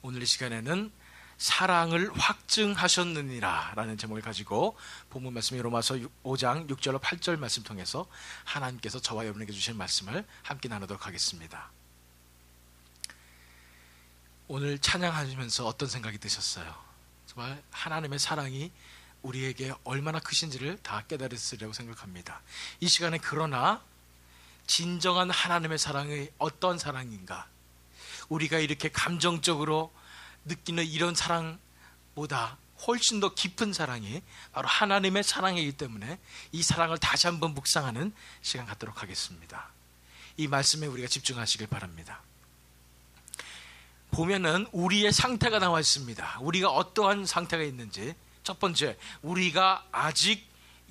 오늘 이 시간에는 사랑을 확증하셨느니라 라는 제목을 가지고 본문 말씀이 로마서 5장 6절로 8절 말씀 통해서 하나님께서 저와 여러분에게 주신 말씀을 함께 나누도록 하겠습니다. 오늘 찬양하시면서 어떤 생각이 드셨어요? 정말 하나님의 사랑이 우리에게 얼마나 크신지를 다 깨달으시리라고 생각합니다. 이 시간에 그러나 진정한 하나님의 사랑이 어떤 사랑인가, 우리가 이렇게 감정적으로 느끼는 이런 사랑보다 훨씬 더 깊은 사랑이 바로 하나님의 사랑이기 때문에 이 사랑을 다시 한번 묵상하는 시간 갖도록 하겠습니다. 이 말씀에 우리가 집중하시길 바랍니다. 보면은 우리의 상태가 나와 있습니다. 우리가 어떠한 상태가 있는지. 첫 번째, 우리가 아직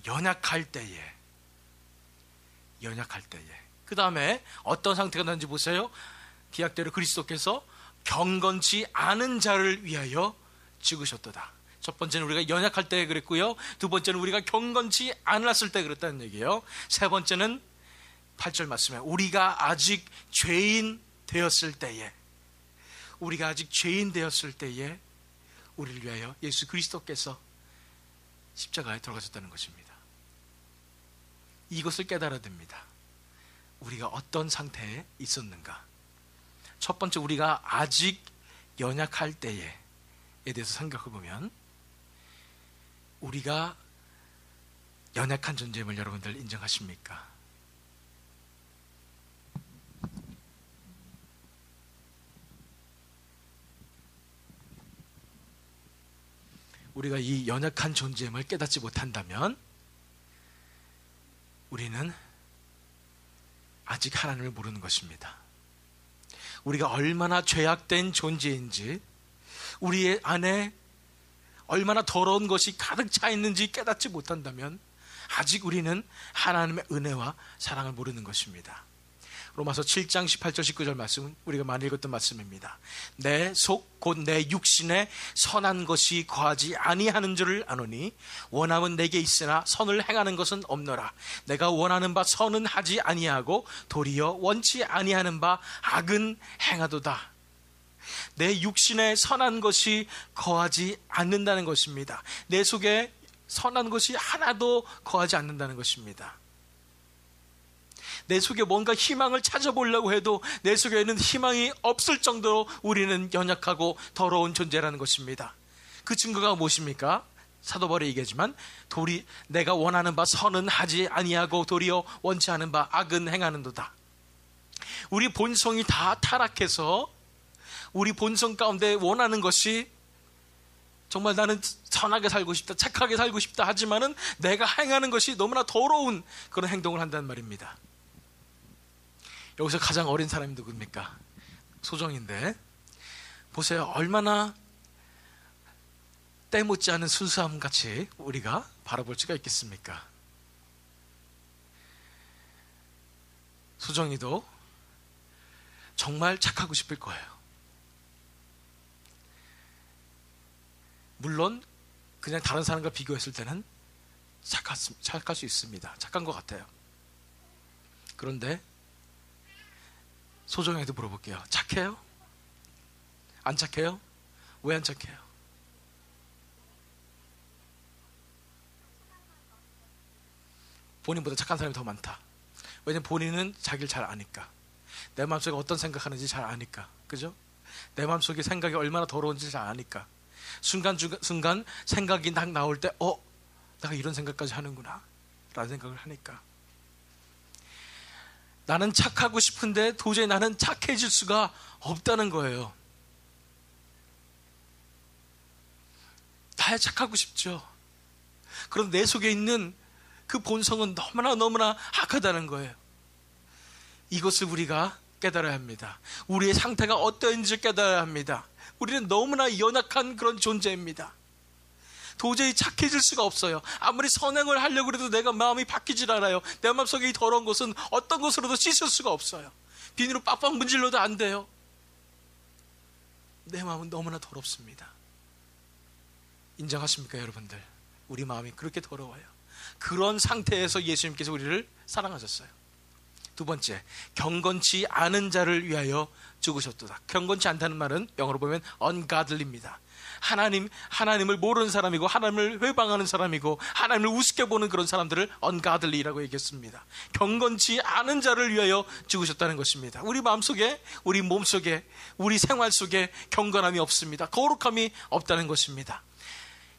연약할 때에. 그 다음에 어떤 상태가 나는지 보세요. 기약대로 그리스도께서 경건치 않은 자를 위하여 죽으셨도다. 첫 번째는 우리가 연약할 때 그랬고요. 두 번째는 우리가 경건치 않았을 때 그랬다는 얘기예요. 세 번째는 8절 말씀에 우리가 아직 죄인 되었을 때에, 우리를 위하여 예수 그리스도께서 십자가에 돌아가셨다는 것입니다. 이것을 깨달아야 됩니다. 우리가 어떤 상태에 있었는가. 첫 번째, 우리가 아직 연약할 때에 대해서 생각해 보면, 우리가 연약한 존재임을 여러분들 인정하십니까? 우리가 이 연약한 존재임을 깨닫지 못한다면 우리는 아직 하나님을 모르는 것입니다. 우리가 얼마나 죄악된 존재인지, 우리 안에 얼마나 더러운 것이 가득 차 있는지 깨닫지 못한다면 아직 우리는 하나님의 은혜와 사랑을 모르는 것입니다. 로마서 7장 18절 19절 말씀은 우리가 많이 읽었던 말씀입니다. 내 속 곧 내 육신에 선한 것이 거하지 아니하는 줄을 아노니 원함은 내게 있으나 선을 행하는 것은 없노라. 내가 원하는 바 선은 하지 아니하고 도리어 원치 아니하는 바 악은 행하도다. 내 육신에 선한 것이 거하지 않는다는 것입니다. 내 속에 선한 것이 하나도 거하지 않는다는 것입니다. 내 속에 뭔가 희망을 찾아보려고 해도 내 속에는 희망이 없을 정도로 우리는 연약하고 더러운 존재라는 것입니다. 그 증거가 무엇입니까? 사도 바울이 얘기하지만 내가 원하는 바 선은 하지 아니하고 도리어 원치 않은 바 악은 행하는도다. 우리 본성이 다 타락해서 우리 본성 가운데 원하는 것이 정말 나는 선하게 살고 싶다, 착하게 살고 싶다 하지만은 내가 행하는 것이 너무나 더러운 그런 행동을 한다는 말입니다. 여기서 가장 어린 사람이 누굽니까? 소정인데 보세요. 얼마나 때묻지 않은 순수함 같이 우리가 바라볼 수가 있겠습니까? 소정이도 정말 착하고 싶을 거예요. 물론 그냥 다른 사람과 비교했을 때는 착할 수 있습니다. 착한 것 같아요. 그런데 소정에도 물어볼게요. 착해요? 안 착해요? 왜 안 착해요? 본인보다 착한 사람이 더 많다. 왜냐면 본인은 자기를 잘 아니까. 내 마음속에 어떤 생각하는지 잘 아니까. 그죠? 내 마음속에 생각이 얼마나 더러운지 잘 아니까. 순간 생각이 딱 나올 때 내가 이런 생각까지 하는구나 라는 생각을 하니까. 나는 착하고 싶은데 도저히 나는 착해질 수가 없다는 거예요. 다 착하고 싶죠. 그런데 내 속에 있는 그 본성은 너무나 악하다는 거예요. 이것을 우리가 깨달아야 합니다. 우리의 상태가 어떠한지 깨달아야 합니다. 우리는 너무나 연약한 그런 존재입니다. 도저히 착해질 수가 없어요. 아무리 선행을 하려고 해도 내가 마음이 바뀌질 않아요. 내 마음속에 이 더러운 것은 어떤 것으로도 씻을 수가 없어요. 비누로 빡빡 문질러도 안 돼요. 내 마음은 너무나 더럽습니다. 인정하십니까 여러분들? 우리 마음이 그렇게 더러워요. 그런 상태에서 예수님께서 우리를 사랑하셨어요. 두 번째, 경건치 않은 자를 위하여 죽으셨도다. 경건치 않다는 말은 영어로 보면 ungodly입니다. 하나님을 모르는 사람이고 하나님을 회방하는 사람이고 하나님을 우습게 보는 그런 사람들을 ungodly라고 얘기했습니다. 경건치 않은 자를 위하여 죽으셨다는 것입니다. 우리 마음속에, 우리 몸속에, 우리 생활 속에 경건함이 없습니다. 거룩함이 없다는 것입니다.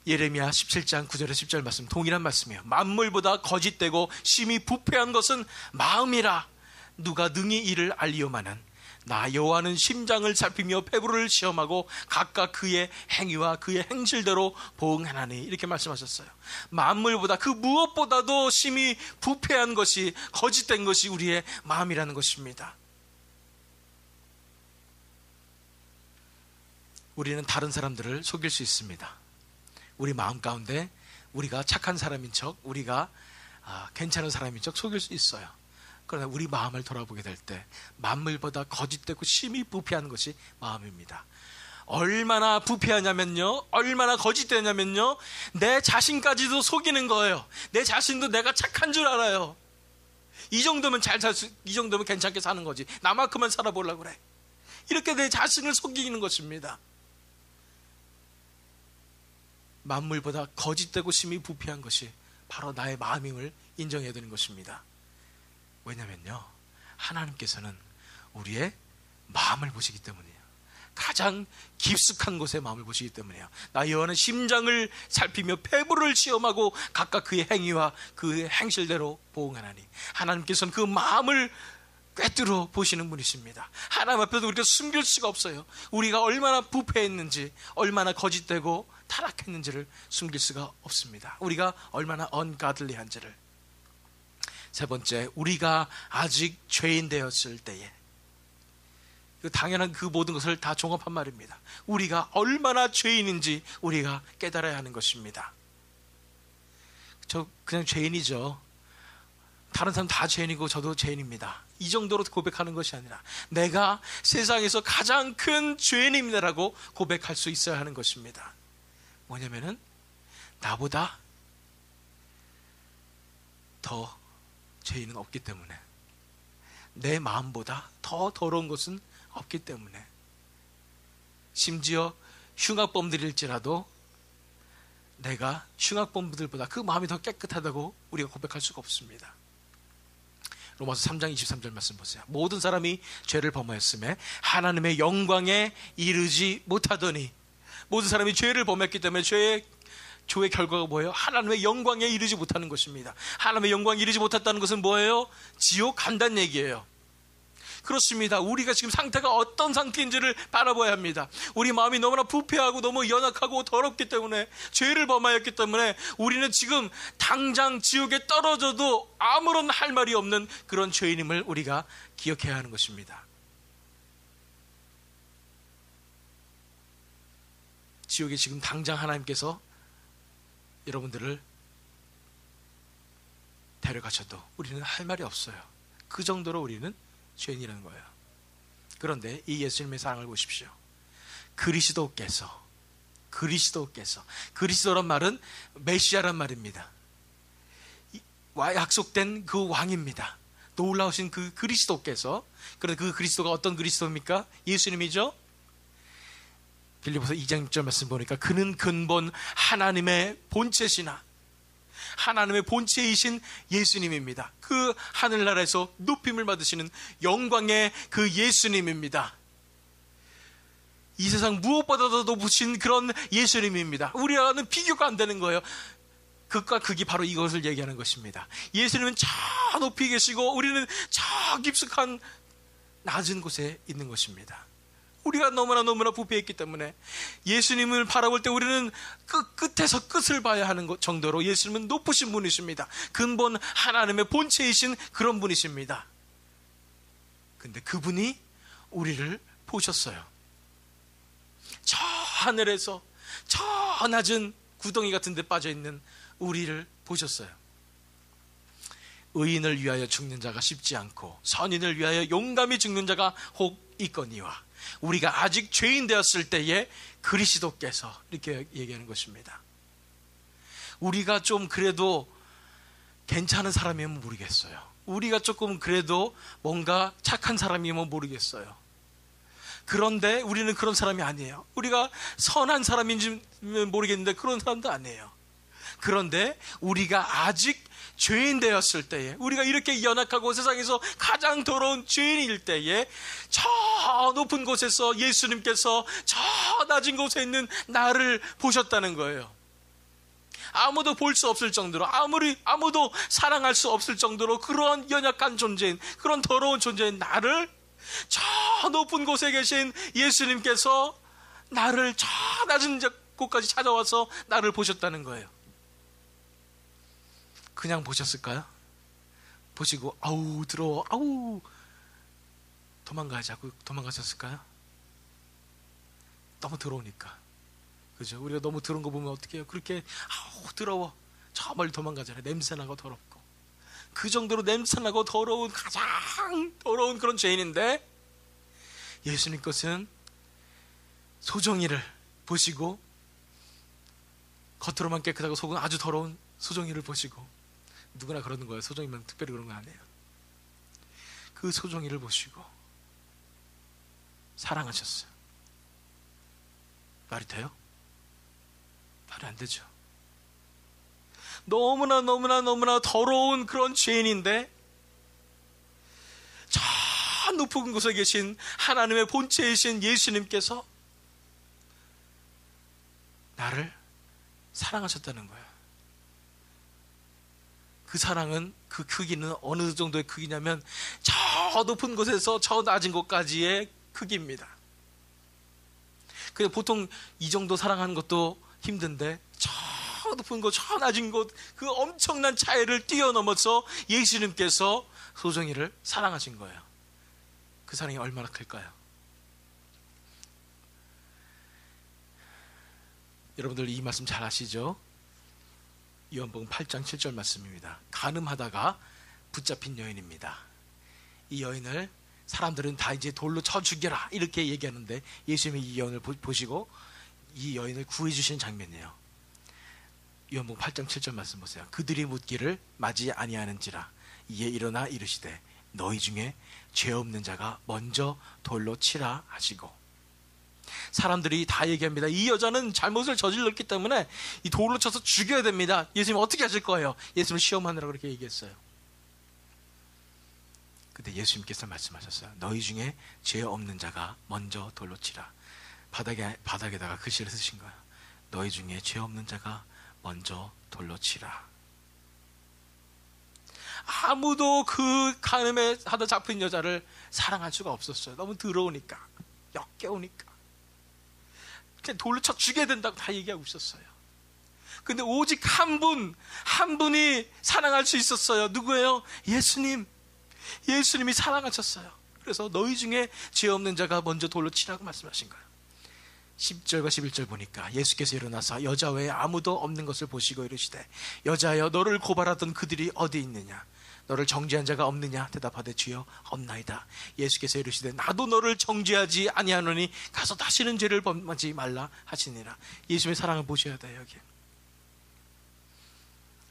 예레미야 17장 9절에 10절 말씀, 동일한 말씀이에요. 만물보다 거짓되고 심히 부패한 것은 마음이라. 누가 능히 이를 알리오마는 나 여호와는 심장을 살피며 폐부를 시험하고 각각 그의 행위와 그의 행실대로 보응하나니. 이렇게 말씀하셨어요. 만물보다, 그 무엇보다도 심히 부패한 것이, 거짓된 것이 우리의 마음이라는 것입니다. 우리는 다른 사람들을 속일 수 있습니다. 우리 마음 가운데 우리가 착한 사람인 척, 우리가 괜찮은 사람인 척 속일 수 있어요. 그러나 우리 마음을 돌아보게 될 때 만물보다 거짓되고 심히 부패한 것이 마음입니다. 얼마나 부패하냐면요, 얼마나 거짓되냐면요, 내 자신까지도 속이는 거예요. 내 자신도 내가 착한 줄 알아요. 이 정도면 이 정도면 괜찮게 사는 거지, 나만큼만 살아보려고 그래. 이렇게 내 자신을 속이는 것입니다. 만물보다 거짓되고 심히 부패한 것이 바로 나의 마음임을 인정해야 되는 것입니다. 왜냐면요, 하나님께서는 우리의 마음을 보시기 때문이에요. 가장 깊숙한 곳에 마음을 보시기 때문이에요. 나 여호와는 심장을 살피며 폐부를 시험하고 각각 그의 행위와 그의 행실대로 보응하나니. 하나님께서는 그 마음을 꿰뚫어 보시는 분이십니다. 하나님 앞에서 우리가 숨길 수가 없어요. 우리가 얼마나 부패했는지, 얼마나 거짓되고 타락했는지를 숨길 수가 없습니다. 우리가 얼마나 ungodly한지를. 세 번째, 우리가 아직 죄인 되었을 때에, 당연한 그 모든 것을 다 종합한 말입니다. 우리가 얼마나 죄인인지 우리가 깨달아야 하는 것입니다. 저 그냥 죄인이죠. 다른 사람 다 죄인이고 저도 죄인입니다. 이 정도로 고백하는 것이 아니라 내가 세상에서 가장 큰 죄인입니다라고 고백할 수 있어야 하는 것입니다. 뭐냐면은 나보다 더 죄인은 없기 때문에, 내 마음보다 더 더러운 것은 없기 때문에, 심지어 흉악범들일지라도 내가 흉악범들보다 그 마음이 더 깨끗하다고 우리가 고백할 수가 없습니다. 로마서 3장 23절 말씀 보세요. 모든 사람이 죄를 범하였음에 하나님의 영광에 이르지 못하더니. 모든 사람이 죄를 범했기 때문에 죄의 결과가 뭐예요? 하나님의 영광에 이르지 못하는 것입니다. 하나님의 영광에 이르지 못했다는 것은 뭐예요? 지옥 간다는 얘기예요. 그렇습니다. 우리가 지금 상태가 어떤 상태인지를 바라봐야 합니다. 우리 마음이 너무나 부패하고 너무 연약하고 더럽기 때문에, 죄를 범하였기 때문에 우리는 지금 당장 지옥에 떨어져도 아무런 할 말이 없는 그런 죄인임을 우리가 기억해야 하는 것입니다. 지옥에 지금 당장 하나님께서 여러분들을 데려가셔도 우리는 할 말이 없어요. 그 정도로 우리는 죄인이라는 거예요. 그런데 이 예수님의 사랑을 보십시오. 그리스도란 말은 메시아란 말입니다. 약속된 그 왕입니다. 놀라우신 그 그리스도께서. 그런데 그 그리스도가 어떤 그리스도입니까? 예수님이죠. 빌립보서 2장 6절 말씀 보니까 그는 근본 하나님의 본체시나, 하나님의 본체이신 예수님입니다. 그 하늘나라에서 높임을 받으시는 영광의 그 예수님입니다. 이 세상 무엇보다도 높으신 그런 예수님입니다. 우리와는 비교가 안 되는 거예요. 극과 극이 바로 이것을 얘기하는 것입니다. 예수님은 저 높이 계시고 우리는 저 깊숙한 낮은 곳에 있는 것입니다. 우리가 너무나 부패했기 때문에 예수님을 바라볼 때 우리는 끝에서 끝을 봐야 하는 정도로 예수님은 높으신 분이십니다. 근본 하나님의 본체이신 그런 분이십니다. 근데 그분이 우리를 보셨어요. 저 하늘에서 저 낮은 구덩이 같은 데 빠져있는 우리를 보셨어요. 의인을 위하여 죽는 자가 쉽지 않고 선인을 위하여 용감히 죽는 자가 혹 있거니와 우리가 아직 죄인 되었을 때에 그리스도께서, 이렇게 얘기하는 것입니다. 우리가 좀 그래도 괜찮은 사람이면 모르겠어요. 우리가 조금 그래도 뭔가 착한 사람이면 모르겠어요. 그런데 우리는 그런 사람이 아니에요. 우리가 선한 사람인지 모르겠는데 그런 사람도 아니에요. 그런데 우리가 아직 죄인 되었을 때에, 우리가 이렇게 연약하고 세상에서 가장 더러운 죄인일 때에 저 높은 곳에서 예수님께서 저 낮은 곳에 있는 나를 보셨다는 거예요. 아무도 볼 수 없을 정도로, 아무도 사랑할 수 없을 정도로 그런 연약한 존재인, 그런 더러운 존재인 나를 저 높은 곳에 계신 예수님께서 나를 저 낮은 곳까지 찾아와서 나를 보셨다는 거예요. 그냥 보셨을까요? 보시고 아우 더러워, 아우 도망가자고 도망가셨을까요? 너무 더러우니까. 그죠? 우리가 너무 더러운 거 보면 어떻게 해요? 그렇게 아우 더러워, 저 멀리 도망가잖아요. 냄새나고 더럽고. 그 정도로 냄새나고 더러운, 가장 더러운 그런 죄인인데, 예수님 것은 소정이를 보시고, 겉으로만 깨끗하고 속은 아주 더러운 소정이를 보시고, 누구나 그러는 거예요. 소정이면 특별히 그런 거 아니에요. 그 소정이를 보시고 사랑하셨어요. 말이 돼요? 말이 안 되죠. 너무나 더러운 그런 죄인인데, 저 높은 곳에 계신 하나님의 본체이신 예수님께서 나를 사랑하셨다는 거예요. 그 사랑은, 그 크기는 어느 정도의 크기냐면 저 높은 곳에서 저 낮은 곳까지의 크기입니다. 그냥 보통 이 정도 사랑하는 것도 힘든데, 저 높은 곳, 저 낮은 곳, 그 엄청난 차이를 뛰어넘어서 예수님께서 소정이를 사랑하신 거예요. 그 사랑이 얼마나 클까요? 여러분들 이 말씀 잘 아시죠? 요한복음 8장 7절 말씀입니다. 가늠하다가 붙잡힌 여인입니다. 이 여인을 사람들은 다 이제 돌로 쳐 죽여라 이렇게 얘기하는데, 예수님이 이 여인을 보시고 이 여인을 구해 주시는 장면이에요. 요한복음 8장 7절 말씀 보세요. 그들이 묻기를 맞이 아니하는지라 이에 일어나 이르시되 너희 중에 죄 없는 자가 먼저 돌로 치라 하시고. 사람들이 다 얘기합니다. 이 여자는 잘못을 저질렀기 때문에 이 돌로 쳐서 죽여야 됩니다. 예수님 어떻게 하실 거예요? 예수님을 시험하느라고 그렇게 얘기했어요. 근데 예수님께서 말씀하셨어요. 너희 중에 죄 없는 자가 먼저 돌로 치라. 바닥에다가 글씨를 쓰신 거예요. 너희 중에 죄 없는 자가 먼저 돌로 치라. 아무도 그 간음에 하다 잡힌 여자를 사랑할 수가 없었어요. 너무 더러우니까, 역겨우니까. 그냥 돌로 쳐 죽여야 된다고 다 얘기하고 있었어요. 근데 오직 한 분이 사랑할 수 있었어요. 누구예요? 예수님. 예수님이 사랑하셨어요. 그래서 너희 중에 죄 없는 자가 먼저 돌로 치라고 말씀하신 거예요. 10절과 11절 보니까 예수께서 일어나서 여자 외에 아무도 없는 것을 보시고 이르시되 여자여 너를 고발하던 그들이 어디 있느냐? 너를 정죄한 자가 없느냐? 대답하되 주여 없나이다. 예수께서 이르시되 나도 너를 정죄하지 아니하노니 가서 다시는 죄를 범하지 말라 하시니라. 예수님의 사랑을 보셔야 돼요. 여기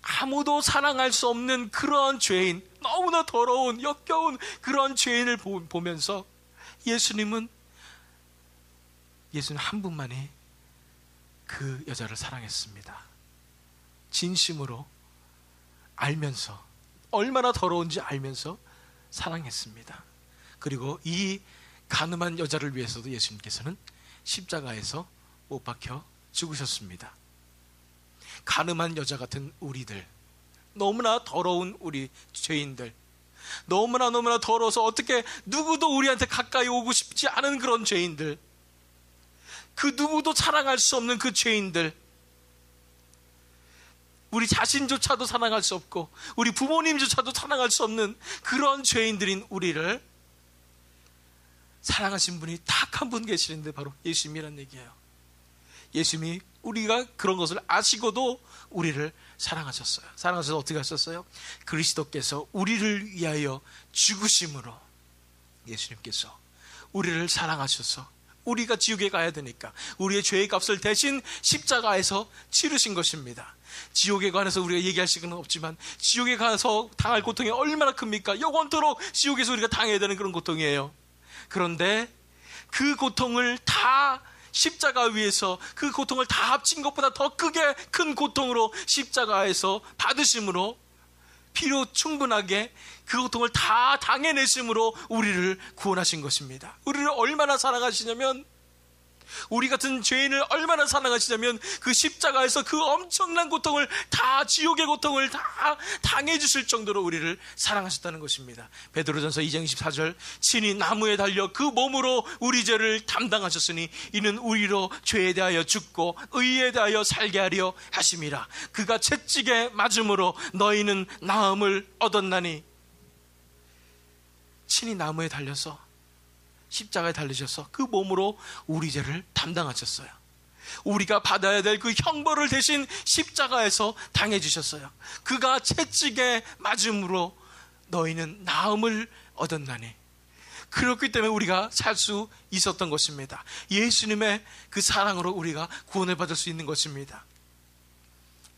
아무도 사랑할 수 없는 그런 죄인, 너무나 더러운 역겨운 그런 죄인을 보면서 예수님 한 분만이 그 여자를 사랑했습니다. 진심으로 알면서, 얼마나 더러운지 알면서 사랑했습니다. 그리고 이 간음한 여자를 위해서도 예수님께서는 십자가에서 못 박혀 죽으셨습니다. 간음한 여자 같은 우리들, 너무나 더러운 우리 죄인들, 너무나 더러워서 어떻게 누구도 우리한테 가까이 오고 싶지 않은 그런 죄인들, 그 누구도 사랑할 수 없는 그 죄인들, 우리 자신조차도 사랑할 수 없고 우리 부모님조차도 사랑할 수 없는 그런 죄인들인 우리를 사랑하신 분이 딱 한 분 계시는데 바로 예수님이란 얘기예요. 예수님이 우리가 그런 것을 아시고도 우리를 사랑하셨어요. 사랑하셔서 어떻게 하셨어요? 그리스도께서 우리를 위하여 죽으심으로 예수님께서 우리를 사랑하셔서 우리가 지옥에 가야 되니까 우리의 죄의 값을 대신 십자가에서 치르신 것입니다. 지옥에 관해서 우리가 얘기할 시간은 없지만 지옥에 가서 당할 고통이 얼마나 큽니까? 영원토록 지옥에서 우리가 당해야 되는 그런 고통이에요. 그런데 그 고통을 다 십자가 위에서 그 고통을 다 합친 것보다 더 크게 큰 고통으로 십자가에서 받으심으로 피로 충분하게 그 고통을 다 당해내심으로 우리를 구원하신 것입니다. 우리를 얼마나 사랑하시냐면, 우리 같은 죄인을 얼마나 사랑하시냐면 그 십자가에서 그 엄청난 고통을 다, 지옥의 고통을 다 당해주실 정도로 우리를 사랑하셨다는 것입니다. 베드로전서 2장 24절, 친히 나무에 달려 그 몸으로 우리 죄를 담당하셨으니 이는 우리로 죄에 대하여 죽고 의에 대하여 살게 하려 하심이라. 그가 채찍에 맞음으로 너희는 나음을 얻었나니. 친히 나무에 달려서 십자가에 달리셔서 그 몸으로 우리 죄를 담당하셨어요. 우리가 받아야 될 그 형벌을 대신 십자가에서 당해주셨어요. 그가 채찍에 맞음으로 너희는 나음을 얻었나니. 그렇기 때문에 우리가 살 수 있었던 것입니다. 예수님의 그 사랑으로 우리가 구원을 받을 수 있는 것입니다.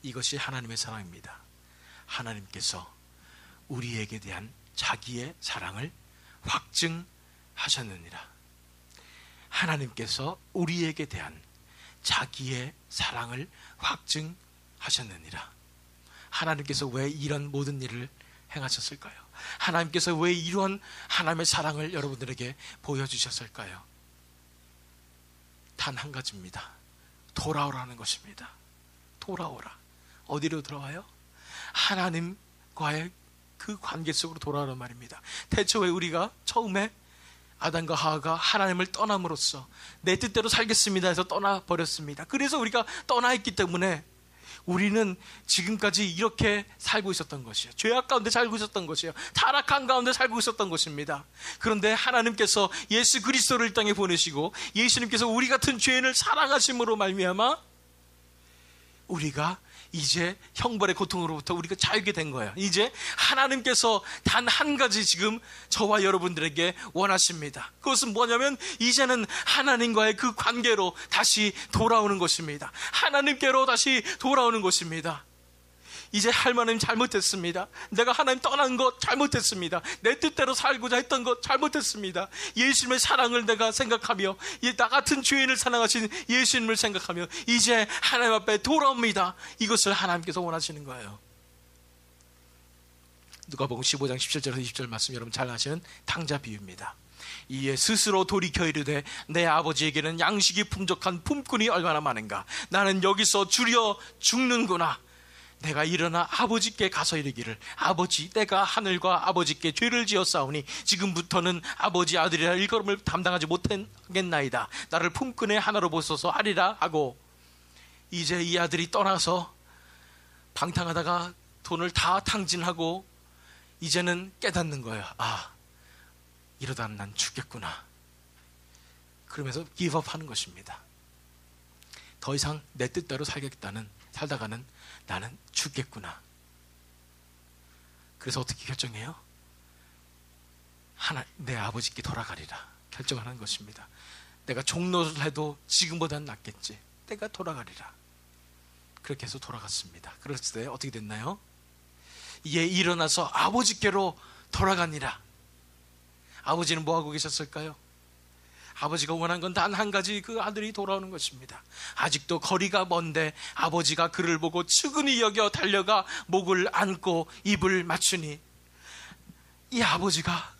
이것이 하나님의 사랑입니다. 하나님께서 우리에게 대한 자기의 사랑을 확증하셨느니라. 하나님께서 우리에게 대한 자기의 사랑을 확증하셨느니라. 하나님께서 왜 이런 모든 일을 행하셨을까요? 하나님께서 왜 이런 하나님의 사랑을 여러분들에게 보여주셨을까요? 단 한 가지입니다. 돌아오라는 것입니다. 돌아오라. 어디로 돌아와요? 하나님과의 그 관계 속으로 돌아오란 말입니다. 대체 왜 우리가 처음에 아담과 하와가 하나님을 떠남으로써 내 뜻대로 살겠습니다 해서 떠나버렸습니다. 그래서 우리가 떠나 있기 때문에 우리는 지금까지 이렇게 살고 있었던 것이에요. 죄악 가운데 살고 있었던 것이에요. 타락한 가운데 살고 있었던 것입니다. 그런데 하나님께서 예수 그리스도를 이 땅에 보내시고 예수님께서 우리 같은 죄인을 사랑하심으로 말미암아 우리가 이제 형벌의 고통으로부터 우리가 자유게 된 거예요. 이제 하나님께서 단 한 가지 지금 저와 여러분들에게 원하십니다. 그것은 뭐냐면 이제는 하나님과의 그 관계로 다시 돌아오는 것입니다. 하나님께로 다시 돌아오는 것입니다. 이제 하나님 잘못했습니다. 내가 하나님 떠난 것 잘못했습니다. 내 뜻대로 살고자 했던 것 잘못했습니다. 예수님의 사랑을 내가 생각하며 나 같은 죄인을 사랑하신 예수님을 생각하며 이제 하나님 앞에 돌아옵니다. 이것을 하나님께서 원하시는 거예요. 누가복음 15장 17절에서 20절 말씀 여러분 잘 아시는 탕자 비유입니다. 이에 스스로 돌이켜 이르되 내 아버지에게는 양식이 풍족한 품꾼이 얼마나 많은가. 나는 여기서 줄여 죽는구나. 내가 일어나 아버지께 가서 이르기를 아버지 내가 하늘과 아버지께 죄를 지었사오니 지금부터는 아버지 아들이라 일걸음을 담당하지 못하겠나이다. 나를 품꾼의 하나로 보소서 하리라 하고, 이제 이 아들이 떠나서 방탕하다가 돈을 다 탕진하고 이제는 깨닫는 거예요. 아, 이러다 난 죽겠구나. 그러면서 기브업하는 것입니다. 더 이상 내 뜻대로 살다가는 나는 죽겠구나. 그래서 어떻게 결정해요? 내 아버지께 돌아가리라 결정하는 것입니다. 내가 종노를 해도 지금보다는 낫겠지. 내가 돌아가리라. 그렇게 해서 돌아갔습니다. 그랬을 때 어떻게 됐나요? 이에 일어나서 아버지께로 돌아가니라. 아버지는 뭐하고 계셨을까요? 아버지가 원한 건 단 한 가지, 그 아들이 돌아오는 것입니다. 아직도 거리가 먼데 아버지가 그를 보고 측은히 여겨 달려가 목을 안고 입을 맞추니, 이 아버지가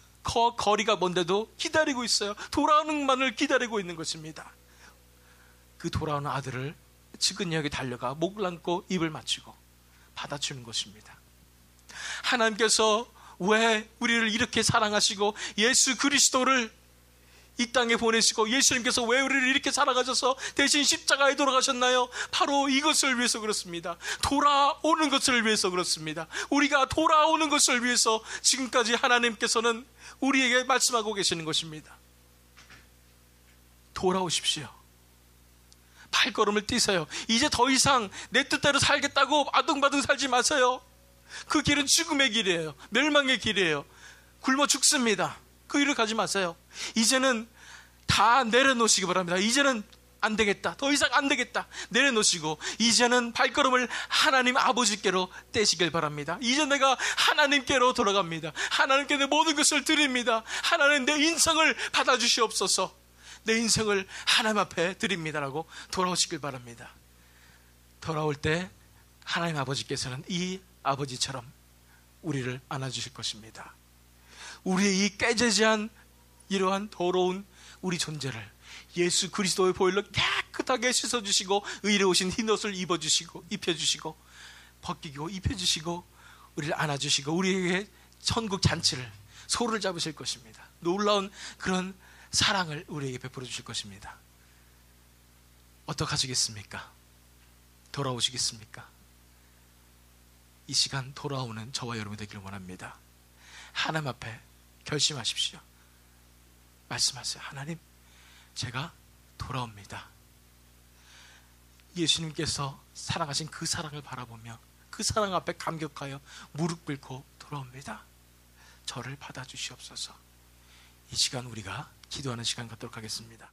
거리가 먼데도 기다리고 있어요. 돌아오는 만을 기다리고 있는 것입니다. 그 돌아오는 아들을 측은히 여겨 달려가 목을 안고 입을 맞추고 받아주는 것입니다. 하나님께서 왜 우리를 이렇게 사랑하시고 예수 그리스도를 이 땅에 보내시고 예수님께서 왜 우리를 이렇게 사랑하셔서 대신 십자가에 돌아가셨나요? 바로 이것을 위해서 그렇습니다. 돌아오는 것을 위해서 그렇습니다. 우리가 돌아오는 것을 위해서 지금까지 하나님께서는 우리에게 말씀하고 계시는 것입니다. 돌아오십시오. 발걸음을 뛰세요. 이제 더 이상 내 뜻대로 살겠다고 아둥바둥 살지 마세요. 그 길은 죽음의 길이에요. 멸망의 길이에요. 굶어 죽습니다. 그 길을 가지 마세요. 이제는 다 내려놓으시기 바랍니다. 이제는 안 되겠다. 더 이상 안 되겠다. 내려놓으시고 이제는 발걸음을 하나님 아버지께로 떼시길 바랍니다. 이제 내가 하나님께로 돌아갑니다. 하나님께 내 모든 것을 드립니다. 하나님 내 인생을 받아주시옵소서. 내 인생을 하나님 앞에 드립니다라고 돌아오시길 바랍니다. 돌아올 때 하나님 아버지께서는 이 아버지처럼 우리를 안아주실 것입니다. 우리의 이 깨지지한 이러한 더러운 우리 존재를 예수 그리스도의 보혈로 깨끗하게 씻어주시고 의로우신 흰옷을 입혀주시고 벗기고 입혀주시고 우리를 안아주시고 우리에게 천국 잔치를 소를 잡으실 것입니다. 놀라운 그런 사랑을 우리에게 베풀어 주실 것입니다. 어떡하시겠습니까? 돌아오시겠습니까? 이 시간 돌아오는 저와 여러분이 되기를 원합니다. 하나님 앞에 결심하십시오. 말씀하세요. 하나님, 제가 돌아옵니다. 예수님께서 사랑하신 그 사랑을 바라보며 그 사랑 앞에 감격하여 무릎 꿇고 돌아옵니다. 저를 받아주시옵소서. 이 시간 우리가 기도하는 시간 갖도록 하겠습니다.